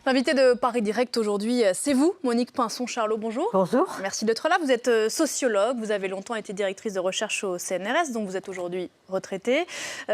L'invité de Paris Direct aujourd'hui, c'est vous, Monique Pinson-Charlot, bonjour. Bonjour. Merci d'être là. Vous êtes sociologue, vous avez longtemps été directrice de recherche au CNRS, donc vous êtes aujourd'hui retraitée.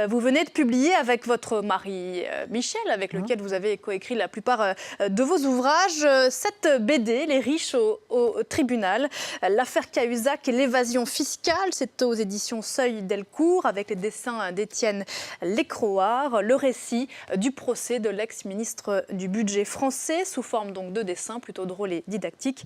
Vous venez de publier avec votre mari Michel, avec lequel vous avez coécrit la plupart de vos ouvrages, cette BD, Les riches au tribunal, l'affaire Cahuzac et l'évasion fiscale. C'est aux éditions Seuil Delcourt, avec les dessins d'Étienne Lécroard, le récit du procès de l'ex-ministre du Budget français, sous forme donc de dessins plutôt drôles et didactiques.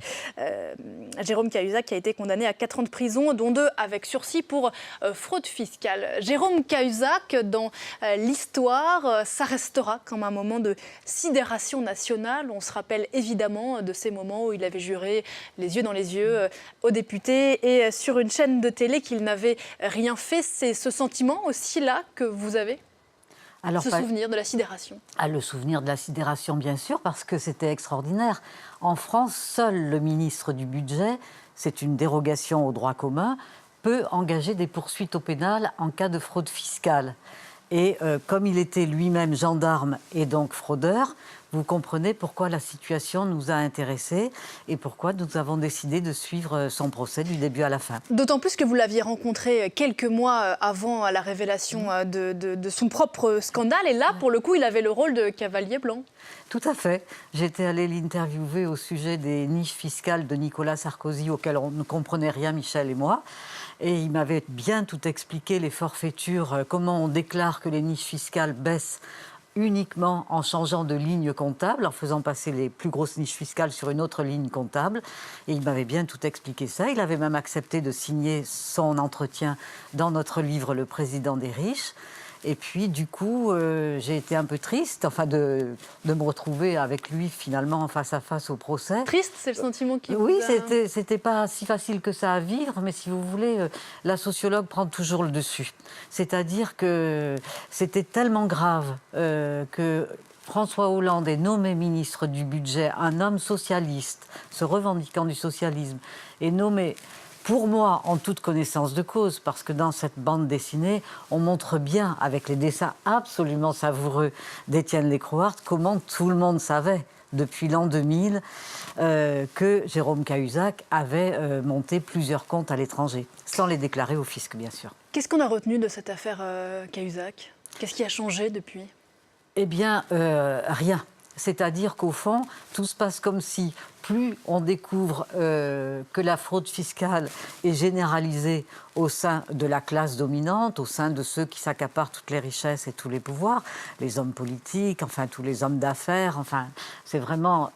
Jérôme Cahuzac a été condamné à 4 ans de prison, dont 2 avec sursis pour fraude fiscale. Jérôme Cahuzac, dans l'histoire, ça restera comme un moment de sidération nationale. On se rappelle évidemment de ces moments où il avait juré les yeux dans les yeux aux députés et sur une chaîne de télé qu'il n'avait rien fait. C'est ce sentiment aussi là que vous avez ? Alors, ce souvenir de la sidération. Le souvenir de la sidération, bien sûr, parce que c'était extraordinaire. En France, seul le ministre du Budget, c'est une dérogation au droit commun, peut engager des poursuites au pénal en cas de fraude fiscale. Et comme il était lui-même gendarme et donc fraudeur, vous comprenez pourquoi la situation nous a intéressés et pourquoi nous avons décidé de suivre son procès du début à la fin. D'autant plus que vous l'aviez rencontré quelques mois avant la révélation de son propre scandale. Et là, pour le coup, il avait le rôle de cavalier blanc. Tout à fait. J'étais allée l'interviewer au sujet des niches fiscales de Nicolas Sarkozy, auxquelles on ne comprenait rien, Michel et moi. Et il m'avait bien tout expliqué, les forfaitures, comment on déclare que les niches fiscales baissent uniquement en changeant de ligne comptable, en faisant passer les plus grosses niches fiscales sur une autre ligne comptable. Et il m'avait bien tout expliqué ça. Il avait même accepté de signer son entretien dans notre livre « Le président des riches ». Et puis, du coup, j'ai été un peu triste de me retrouver avec lui, finalement, face à face au procès. Triste, c'est le sentiment qui Oui, vous a... c'était pas si facile que ça à vivre, mais si vous voulez, la sociologue prend toujours le dessus. C'est-à-dire que c'était tellement grave que François Hollande est nommé ministre du Budget, un homme socialiste, se revendiquant du socialisme, est nommé... Pour moi, en toute connaissance de cause, parce que dans cette bande dessinée, on montre bien, avec les dessins absolument savoureux d'Étienne Lécroard, comment tout le monde savait, depuis l'an 2000, que Jérôme Cahuzac avait monté plusieurs comptes à l'étranger, sans les déclarer au fisc, bien sûr. Qu'est-ce qu'on a retenu de cette affaire Cahuzac ? Qu'est-ce qui a changé depuis ? Eh bien, rien. C'est-à-dire qu'au fond, tout se passe comme si plus on découvre que la fraude fiscale est généralisée au sein de la classe dominante, au sein de ceux qui s'accaparent toutes les richesses et tous les pouvoirs, les hommes politiques, enfin tous les hommes d'affaires, enfin c'est vraiment...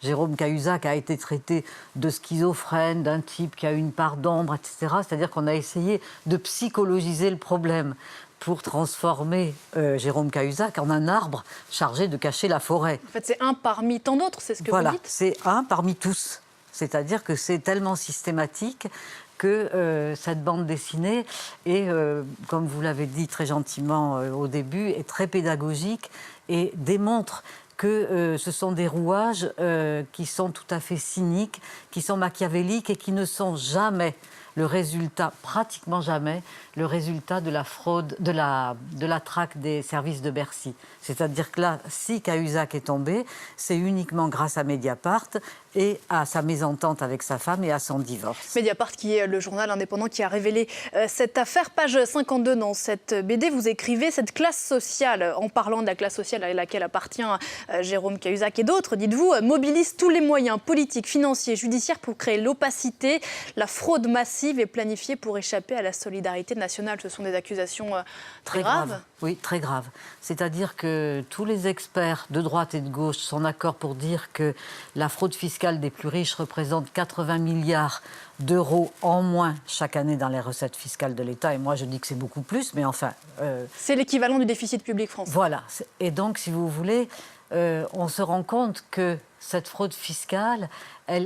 Jérôme Cahuzac a été traité de schizophrène, d'un type qui a une part d'ombre, etc. C'est-à-dire qu'on a essayé de psychologiser le problème pour transformer Jérôme Cahuzac en un arbre chargé de cacher la forêt. En fait, c'est un parmi tant d'autres, c'est ce que vous dites ? Voilà, c'est un parmi tous. C'est-à-dire que c'est tellement systématique que cette bande dessinée est, comme vous l'avez dit très gentiment au début, est très pédagogique et démontre que ce sont des rouages qui sont tout à fait cyniques, qui sont machiavéliques et qui ne sont jamais le résultat, pratiquement jamais, le résultat de la fraude, de la traque des services de Bercy. C'est-à-dire que là, si Cahuzac est tombé, c'est uniquement grâce à Mediapart et à sa mésentente avec sa femme et à son divorce. Mediapart, qui est le journal indépendant qui a révélé cette affaire. Page 52 dans cette BD, vous écrivez cette classe sociale, en parlant de la classe sociale à laquelle appartient Jérôme Cahuzac et d'autres, dites-vous, mobilise tous les moyens politiques, financiers, judiciaires pour créer l'opacité, la fraude massive et planifiée pour échapper à la solidarité nationale. Ce sont des accusations très graves. Oui, très graves. C'est-à-dire que tous les experts de droite et de gauche sont d'accord pour dire que la fraude fiscale des plus riches représente 80 milliards d'euros en moins chaque année dans les recettes fiscales de l'État. Et moi, je dis que c'est beaucoup plus, mais enfin... C'est l'équivalent du déficit public français. Voilà. Et donc, si vous voulez, on se rend compte que cette fraude fiscale,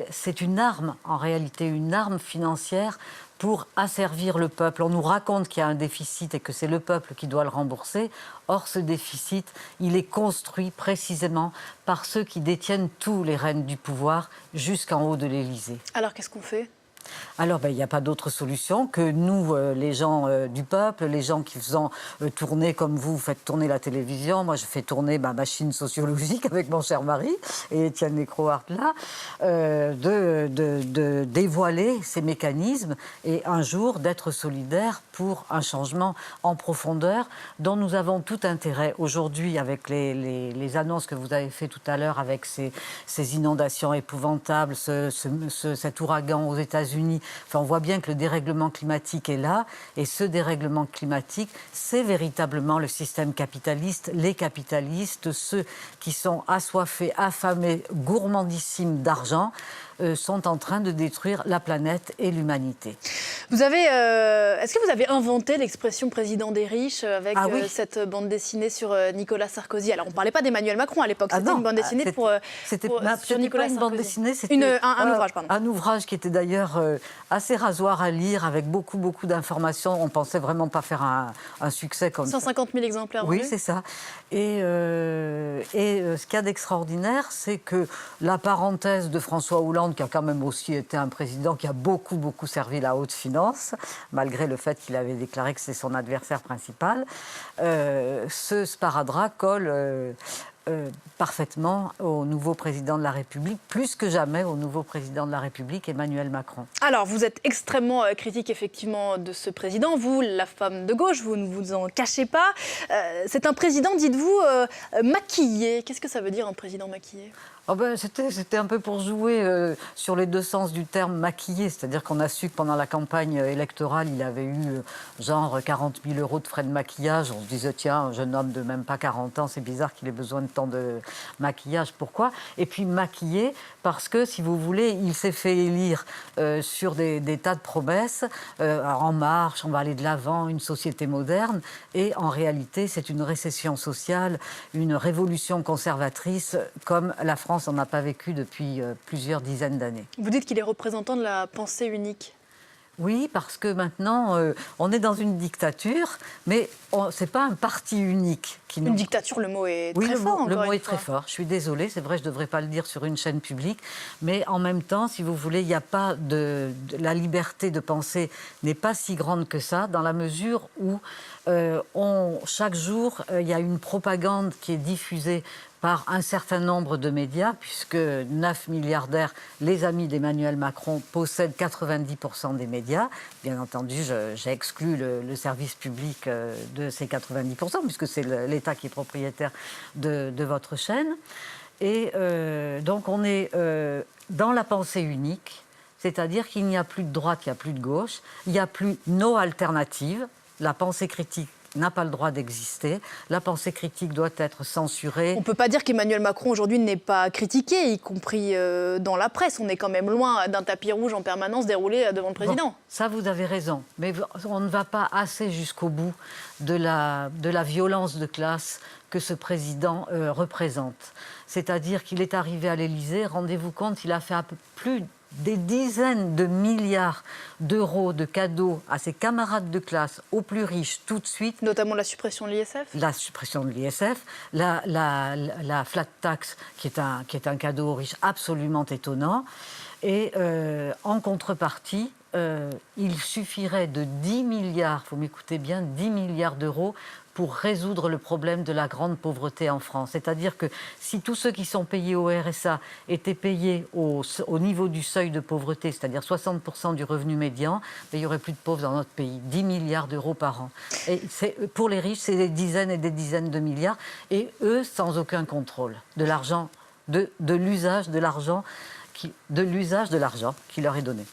c'est une arme, en réalité, une arme financière pour asservir le peuple. On nous raconte qu'il y a un déficit et que c'est le peuple qui doit le rembourser. Or, ce déficit, il est construit précisément par ceux qui détiennent tous les rênes du pouvoir jusqu'en haut de l'Élysée. Alors, qu'est-ce qu'on fait ? Alors, il n'y a pas d'autre solution que nous, les gens du peuple, les gens qui faisant tourner, comme vous faites tourner la télévision. Moi, je fais tourner ma machine sociologique avec mon cher mari et Étienne Lécroart là, de dévoiler ces mécanismes et un jour d'être solidaires pour un changement en profondeur dont nous avons tout intérêt aujourd'hui avec les annonces que vous avez fait tout à l'heure avec ces inondations épouvantables, cet ouragan aux États-Unis. Enfin, on voit bien que le dérèglement climatique est là, et ce dérèglement climatique, c'est véritablement le système capitaliste, les capitalistes, ceux qui sont assoiffés, affamés, gourmandissimes d'argent, sont en train de détruire la planète et l'humanité. Est-ce que vous avez inventé l'expression président des riches avec cette bande dessinée sur Nicolas Sarkozy? Alors, on ne parlait pas d'Emmanuel Macron à l'époque, c'était une bande dessinée sur Nicolas Sarkozy. Une bande dessinée, c'était un ouvrage, pardon. Un ouvrage qui était d'ailleurs assez rasoir à lire, avec beaucoup d'informations. On ne pensait vraiment pas faire un succès comme ça. 150 000 exemplaires. Oui, c'est ça. Et ce qu'il y a d'extraordinaire, c'est que la parenthèse de François Hollande, qui a quand même aussi été un président qui a beaucoup servi la haute finance, malgré le fait qu'il avait déclaré que c'est son adversaire principal, ce sparadrap colle parfaitement au nouveau président de la République, plus que jamais au nouveau président de la République, Emmanuel Macron. Alors, vous êtes extrêmement critique, effectivement, de ce président. Vous, la femme de gauche, vous ne vous en cachez pas. C'est un président, dites-vous, maquillé. Qu'est-ce que ça veut dire, un président maquillé ? C'était un peu pour jouer sur les deux sens du terme maquillé, c'est-à-dire qu'on a su que pendant la campagne électorale, il avait eu genre 40 000 € de frais de maquillage. On se disait, tiens, un jeune homme de même pas 40 ans, c'est bizarre qu'il ait besoin de tant de maquillage, pourquoi? Et puis maquillé, parce que, si vous voulez, il s'est fait élire sur des tas de promesses, En marche, on va aller de l'avant, une société moderne, et en réalité, c'est une récession sociale, une révolution conservatrice, comme la France n'en a pas vécu depuis plusieurs dizaines d'années. Vous dites qu'il est représentant de la pensée unique. Oui, parce que maintenant, on est dans une dictature, mais ce n'est pas un parti unique. Une dictature, le mot est très fort. Le mot est très fort. Je suis désolée, c'est vrai, je ne devrais pas le dire sur une chaîne publique, mais en même temps, si vous voulez, il n'y a pas la liberté de penser n'est pas si grande que ça, dans la mesure où chaque jour, il y a une propagande qui est diffusée par un certain nombre de médias, puisque 9 milliardaires, les amis d'Emmanuel Macron, possèdent 90% des médias. Bien entendu, j'ai exclu le service public de ces 90%, puisque c'est l'État qui est propriétaire de votre chaîne. Et donc, on est dans la pensée unique, c'est-à-dire qu'il n'y a plus de droite, il n'y a plus de gauche, il n'y a plus nos alternatives. La pensée critique n'a pas le droit d'exister. La pensée critique doit être censurée. On ne peut pas dire qu'Emmanuel Macron aujourd'hui n'est pas critiqué, y compris dans la presse. On est quand même loin d'un tapis rouge en permanence déroulé devant le président. Bon, ça, vous avez raison. Mais on ne va pas assez jusqu'au bout de la violence de classe que ce président représente. C'est-à-dire qu'il est arrivé à l'Élysée, rendez-vous compte, il a fait un peu plus des dizaines de milliards d'euros de cadeaux à ses camarades de classe, aux plus riches, tout de suite. Notamment la suppression de l'ISF. La suppression de l'ISF, la flat tax, qui est un cadeau aux riches absolument étonnant. Et en contrepartie, il suffirait de 10 milliards, il faut m'écouter bien, 10 milliards d'euros pour résoudre le problème de la grande pauvreté en France. C'est-à-dire que si tous ceux qui sont payés au RSA étaient payés au niveau du seuil de pauvreté, c'est-à-dire 60% du revenu médian, il n'y aurait plus de pauvres dans notre pays. 10 milliards d'euros par an. Et pour les riches, c'est des dizaines et des dizaines de milliards. Et eux, sans aucun contrôle de l'argent, de l'usage de l'argent qui leur est donné.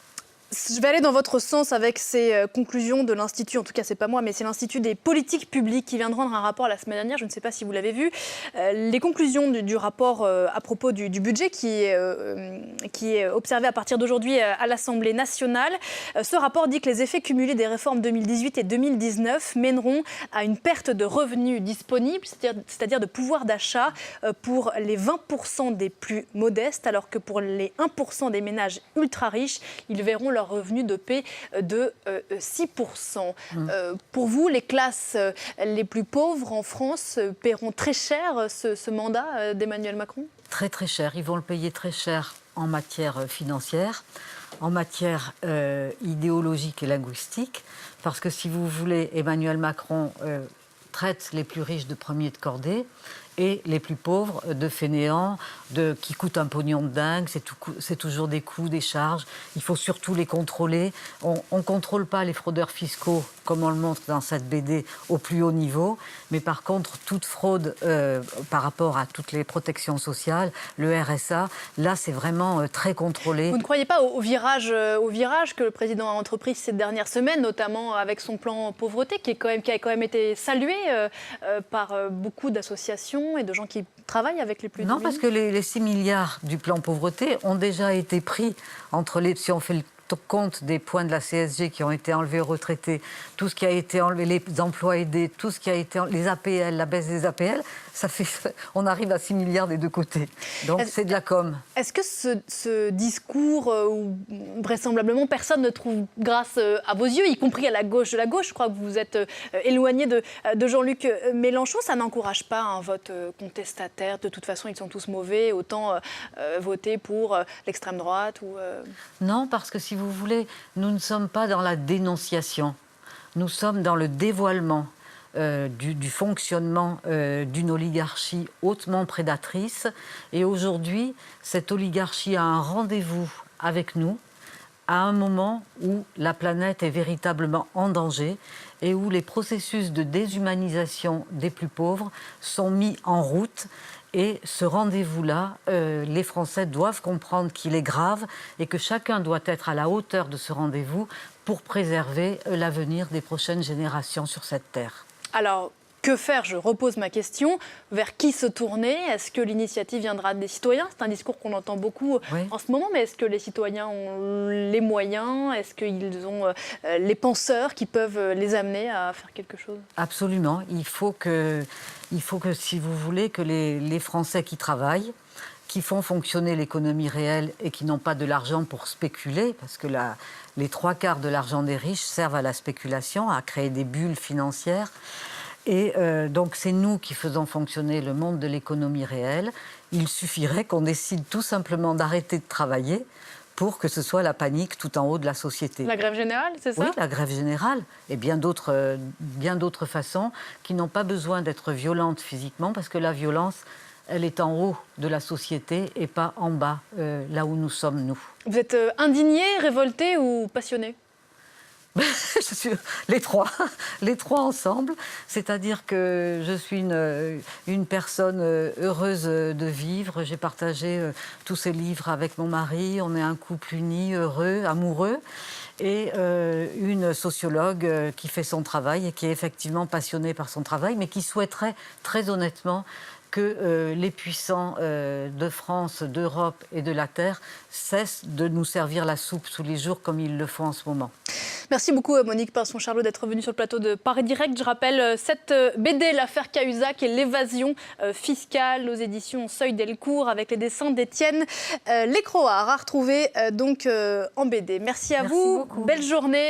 Je vais aller dans votre sens avec ces conclusions de l'Institut, en tout cas c'est pas moi, mais c'est l'Institut des politiques publiques qui vient de rendre un rapport la semaine dernière, je ne sais pas si vous l'avez vu. Les conclusions du rapport à propos du budget qui est observé à partir d'aujourd'hui à l'Assemblée nationale. Ce rapport dit que les effets cumulés des réformes 2018 et 2019 mèneront à une perte de revenus disponibles, c'est-à-dire de pouvoir d'achat pour les 20% des plus modestes, alors que pour les 1% des ménages ultra riches, ils verront leur revenu de paix de 6%. Pour vous, les classes les plus pauvres en France paieront très cher ce mandat d'Emmanuel Macron ? très très cher. Ils vont le payer très cher en matière financière, en matière idéologique et linguistique, parce que si vous voulez, Emmanuel Macron traite les plus riches de premiers de cordée et les plus pauvres de fainéants, qui coûtent un pognon de dingue, c'est toujours des coûts, des charges. Il faut surtout les contrôler. On ne contrôle pas les fraudeurs fiscaux, comme on le montre dans cette BD, au plus haut niveau. Mais par contre, toute fraude par rapport à toutes les protections sociales, le RSA, là, c'est vraiment très contrôlé. Vous ne croyez pas au virage que le président a entrepris ces dernières semaines, notamment avec son plan pauvreté, qui a quand même été salué par beaucoup d'associations et de gens qui travaillent avec les plus démunis? Non, parce que les 6 milliards du plan pauvreté ont déjà été pris si on fait le compte des points de la CSG qui ont été enlevés aux retraités, tout ce qui a été enlevé, les emplois aidés, tout ce qui a été les APL, la baisse des APL, on arrive à 6 milliards des deux côtés. Donc c'est de la com. Est-ce que ce discours, où vraisemblablement personne ne trouve grâce à vos yeux, y compris à la gauche de la gauche, je crois que vous vous êtes éloigné de Jean-Luc Mélenchon, ça n'encourage pas un vote contestataire? De toute façon, ils sont tous mauvais, autant voter pour l'extrême droite ou... Non, parce que si vous voulez, nous ne sommes pas dans la dénonciation. Nous sommes dans le dévoilement du fonctionnement d'une oligarchie hautement prédatrice. Et aujourd'hui, cette oligarchie a un rendez-vous avec nous à un moment où la planète est véritablement en danger et où les processus de déshumanisation des plus pauvres sont mis en route. Et ce rendez-vous-là, les Français doivent comprendre qu'il est grave et que chacun doit être à la hauteur de ce rendez-vous pour préserver l'avenir des prochaines générations sur cette terre. Alors, que faire? Je repose ma question. Vers qui se tourner? Est-ce que l'initiative viendra des citoyens? C'est un discours qu'on entend beaucoup en ce moment, mais est-ce que les citoyens ont les moyens? Est-ce qu'ils ont les penseurs qui peuvent les amener à faire quelque chose? Absolument. Il faut que, si vous voulez, que les Français qui travaillent, qui font fonctionner l'économie réelle et qui n'ont pas de l'argent pour spéculer, parce que les 3/4 de l'argent des riches servent à la spéculation, à créer des bulles financières. Et donc c'est nous qui faisons fonctionner le monde de l'économie réelle. Il suffirait qu'on décide tout simplement d'arrêter de travailler pour que ce soit la panique tout en haut de la société. La grève générale, c'est ça? Oui, la grève générale et bien d'autres façons qui n'ont pas besoin d'être violentes physiquement, parce que la violence, elle est en haut de la société et pas en bas, là où nous sommes, nous. Vous êtes indigné, révolté ou passionné? Je suis les trois ensemble. C'est-à-dire que je suis une personne heureuse de vivre. J'ai partagé tous ces livres avec mon mari. On est un couple uni, heureux, amoureux. Et une sociologue qui fait son travail et qui est effectivement passionnée par son travail, mais qui souhaiterait très honnêtement que les puissants de France, d'Europe et de la Terre cessent de nous servir la soupe tous les jours comme ils le font en ce moment. Merci beaucoup Monique Pinson-Charlot d'être venue sur le plateau de Paris Direct. Je rappelle cette BD, l'affaire Cahuzac et l'évasion fiscale aux éditions Seuil Delcourt avec les dessins d'Étienne Lécroard à retrouver donc en BD. Merci à vous, beaucoup. Belle journée.